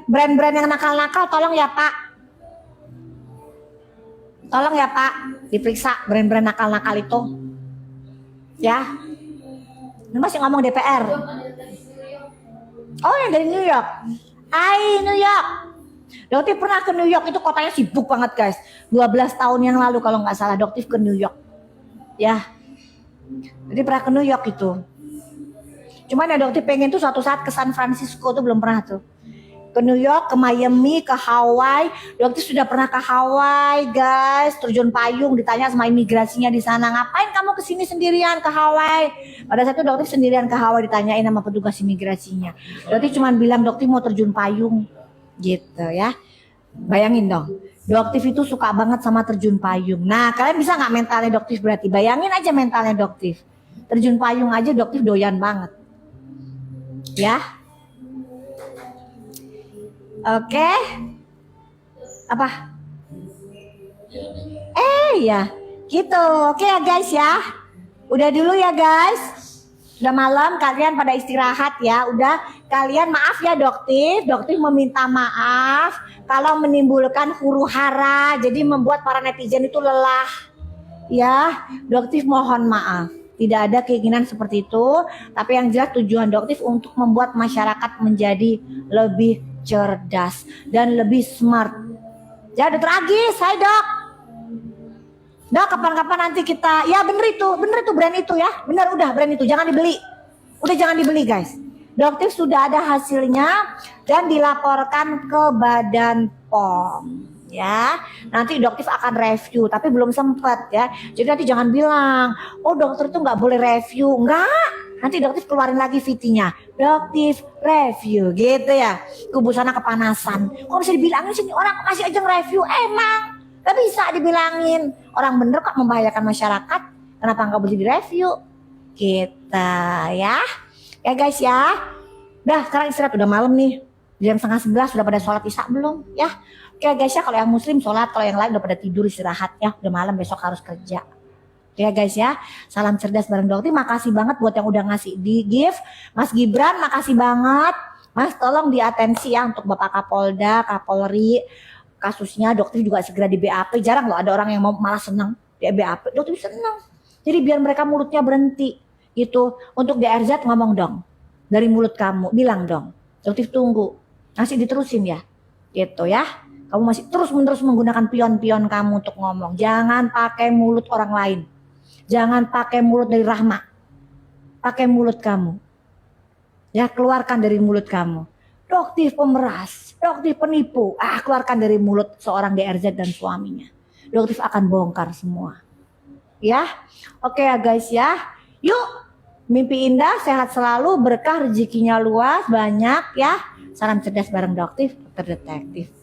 brand-brand yang nakal-nakal tolong ya Pak. Tolong ya Pak, diperiksa brand-brand nakal-nakal itu. Ya. Ini masih ngomong DPR. Oh, yang dari New York. Hai New York. Doktif pernah ke New York, itu kotanya sibuk banget guys. 12 tahun yang lalu kalau nggak salah Doktif ke New York. Ya. Jadi pernah ke New York itu. Cuman ya Doktif pengen tuh suatu saat ke San Francisco tuh belum pernah tuh. Ke New York, ke Miami, ke Hawaii. Doktif sudah pernah ke Hawaii, guys. Terjun payung, ditanya sama imigrasinya di sana, ngapain kamu kesini sendirian ke Hawaii? Pada saat itu Doktif sendirian ke Hawaii, ditanyain sama petugas imigrasinya. Doktif cuma bilang Doktif mau terjun payung, gitu ya. Bayangin dong, Doktif itu suka banget sama terjun payung. Nah, kalian bisa nggak mentalnya Doktif berarti? Bayangin aja mentalnya Doktif. Terjun payung aja Doktif doyan banget. Ya. Oke. Apa? Ya. Gitu. Oke ya guys ya. Udah dulu ya guys. Udah malam, kalian pada istirahat ya. Udah, kalian maaf ya Doktif. Doktif meminta maaf kalau menimbulkan huru hara, jadi membuat para netizen itu lelah. Ya, Doktif mohon maaf. Tidak ada keinginan seperti itu, tapi yang jelas tujuan Doktif untuk membuat masyarakat menjadi lebih cerdas dan lebih smart. Ya, Dokter Agis, hai Dok. Dok, kapan-kapan nanti kita, ya bener itu brand itu ya, bener udah brand itu, jangan dibeli. Udah jangan dibeli guys. Doktif sudah ada hasilnya dan dilaporkan ke Badan POM. Ya, nanti Doktif akan review, tapi belum sempat ya. Jadi nanti jangan bilang, oh dokter itu nggak boleh review, enggak. Nanti Doktif keluarin lagi VT-nya, Doktif review, gitu ya. Kubu sana kepanasan. Kok bisa dibilangin sih orang masih aja nge-review? Emang nggak bisa dibilangin. Orang bener kok membahayakan masyarakat. Kenapa nggak boleh direview? Kita ya, ya guys ya. Udah sekarang istirahat, udah malam nih. Jam 10:30 sudah pada sholat isya belum? Ya. Oke guys ya, kalau yang muslim sholat, kalau yang lain udah pada tidur istirahat ya, udah malam besok harus kerja. Ya guys ya, salam cerdas bareng Doktif. Makasih banget buat yang udah ngasih di gift. Mas Gibran makasih banget. Mas tolong diatensi ya untuk Bapak Kapolda, Kapolri. Kasusnya Doktif juga segera di BAP. Jarang loh ada orang yang mau malah senang di BAP. Doktif senang. Jadi biar mereka mulutnya berhenti gitu. Untuk DRZ ngomong dong dari mulut kamu, bilang dong. Detektif tunggu, masih diterusin ya, gitu ya. Kamu masih terus-menerus menggunakan pion-pion kamu untuk ngomong. Jangan pakai mulut orang lain. Jangan pakai mulut dari Rahma. Pakai mulut kamu. Ya, keluarkan dari mulut kamu. Detektif pemeras, detektif penipu. Keluarkan dari mulut seorang DRZ dan suaminya. Detektif akan bongkar semua. Ya, oke ya guys ya. Yuk, mimpi indah, sehat selalu, berkah rezekinya luas, banyak ya. Salam cerdas bareng detektif, dokter detektif.